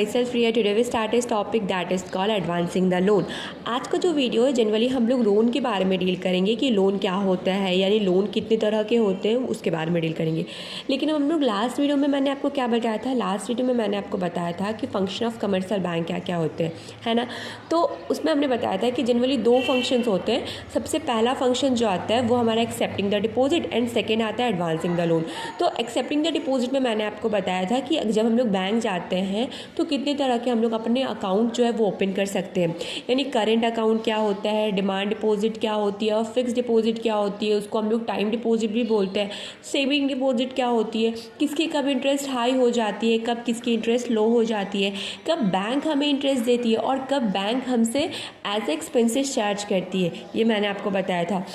My self Riya. Today we start इस topic that is called advancing the loan. आज का जो वीडियो है जनरली हम लोग लोन के बारे में डील करेंगे कि लोन क्या होता है, यानी लोन कितने तरह के होते हैं उसके बारे में डील करेंगे। लेकिन हम लोग लास्ट वीडियो में मैंने आपको क्या बताया था, लास्ट वीडियो में मैंने आपको बताया था कि फंक्शन ऑफ कमर्शियल बैंक क्या क्या होते हैं, है ना। तो उसमें हमने बताया था कि जनरली दो फंक्शंस होते हैं। सबसे पहला फंक्शन जो आता है वो हमारा accepting the deposit and second आता है एडवांसिंग द लोन। तो एक्सेप्टिंग द डिपॉजिट में मैंने आपको बताया था कि जब हम लोग बैंक जाते हैं तो कितने तरह के हम लोग अपने अकाउंट जो है वो ओपन कर सकते हैं, यानी करेंट अकाउंट क्या होता है, डिमांड डिपॉजिट क्या होती है और फिक्स डिपॉजिट क्या होती है, उसको हम लोग टाइम डिपॉजिट भी बोलते हैं। सेविंग डिपॉजिट क्या होती है, किसकी कब इंटरेस्ट हाई हो जाती है, कब किसकी इंटरेस्ट लो हो जाती है, कब बैंक हमें इंटरेस्ट देती है और कब बैंक हमसे एज एक्सपेंसेस चार्ज करती है, ये मैंने आपको बताया था।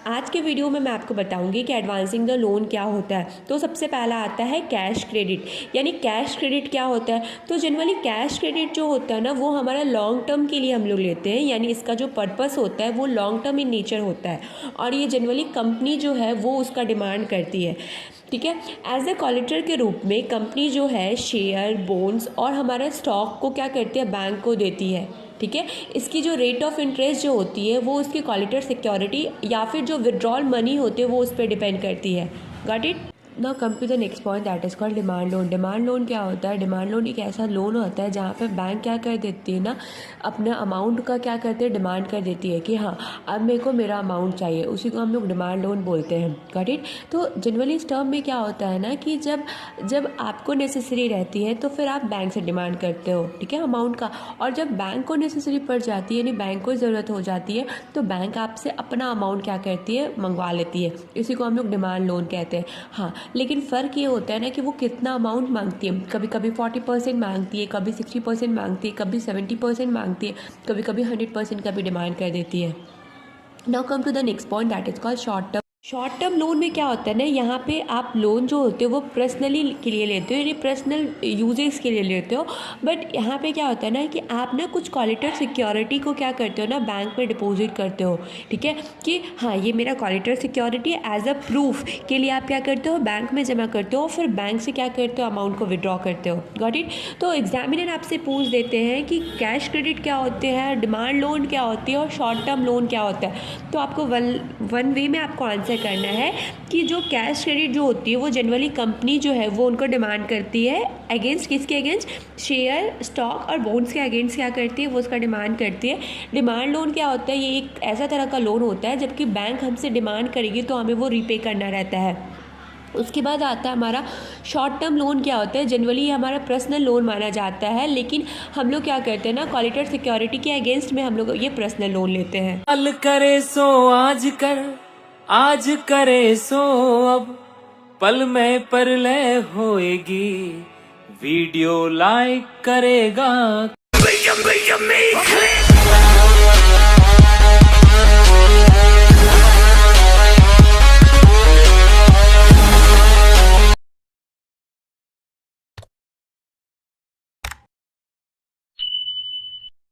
आज के वीडियो में मैं आपको बताऊंगी कि एडवांसिंग द लोन क्या होता है। तो सबसे पहला आता है कैश क्रेडिट, यानी कैश क्रेडिट क्या होता है। तो जनरली कैश क्रेडिट जो होता है ना वो हमारा लॉन्ग टर्म के लिए हम लोग लेते हैं, यानी इसका जो पर्पस होता है वो लॉन्ग टर्म इन नेचर होता है और ये जनरली कंपनी जो है वो उसका डिमांड करती है, ठीक है। एज ए कोलेटरल के रूप में कंपनी जो है शेयर, बॉन्ड्स और हमारा स्टॉक को क्या करती है, बैंक को देती है, ठीक है। इसकी जो रेट ऑफ इंटरेस्ट जो होती है वो उसकी कोलेटरल सिक्योरिटी या फिर जो विड्रॉल मनी होती है वो उस पर डिपेंड करती है। Got it. Now come to the next point that is called demand loan. Demand loan क्या होता है, डिमांड लोन एक ऐसा लोन होता है जहाँ पे बैंक क्या कर देती है ना, अपने अमाउंट का क्या करते हैं, डिमांड कर देती है कि हाँ अब मेरे को मेरा अमाउंट चाहिए, उसी को हम लोग डिमांड लोन बोलते हैं। Got it. तो जनरली इस टर्म में क्या होता है ना कि जब आपको नेसेसरी रहती है तो फिर आप बैंक से डिमांड करते हो, ठीक है, अमाउंट का। और जब बैंक को नेसेसरी पड़ जाती है, यानी बैंक को ज़रूरत हो जाती है, तो बैंक आपसे अपना अमाउंट क्या करती है, मंगवा लेती है। इसी को हम लोग डिमांड लोन कहते हैं। हाँ, लेकिन फ़र्क ये होता है ना कि वो कितना अमाउंट मांगती है। कभी कभी 40% मांगती है, कभी 60% मांगती है, कभी 70% मांगती है, कभी कभी 100% का भी डिमांड कर देती है। Now come to the next point that is called short term. Short term loan में क्या होता है ना, यहाँ पे आप लोन जो होते हो वो पर्सनली के लिए लेते हो, यानी पर्सनल यूजेस के लिए लेते हो। बट यहाँ पे क्या होता है ना कि आप ना कुछ कोलेटरल सिक्योरिटी को क्या करते हो ना, बैंक में डिपॉजिट करते हो, ठीक है, कि हाँ ये मेरा कोलेटरल सिक्योरिटी है। एज अ प्रूफ के लिए आप क्या करते हो, बैंक में जमा करते हो, फिर बैंक से क्या करते हो, अमाउंट को विड्रॉ करते हो। Got it. तो एग्जामिनर आपसे पूछ देते हैं कि कैश क्रेडिट क्या होते हैं, डिमांड लोन क्या होती है और शॉर्ट टर्म लोन क्या होता है। तो आपको वन वे में आपको आंसर करना है कि जो कैश क्रेडिट जो होती है वो जनरली कंपनी जो है वो उनको डिमांड करती है, अगेंस्ट किसके अगेंस्ट, शेयर, स्टॉक और बॉन्ड्स के अगेंस्ट क्या करती है, वो उसका डिमांड करती है। डिमांड लोन क्या होता है, ये एक ऐसा तरह का लोन होता है जबकि बैंक हमसे डिमांड करेगी तो हमें वो रीपे करना रहता है। उसके बाद आता है हमारा शॉर्ट टर्म लोन। क्या होता है, जनरली ये हमारा पर्सनल लोन माना जाता है, लेकिन हम लोग क्या करते हैं ना, कोलेटरल सिक्योरिटी के अगेंस्ट में हम लोग ये पर्सनल लोन लेते हैं। कल करे सो आज कर, आज करे सो अब, पल में परलय होएगी, वीडियो लाइक करेगा।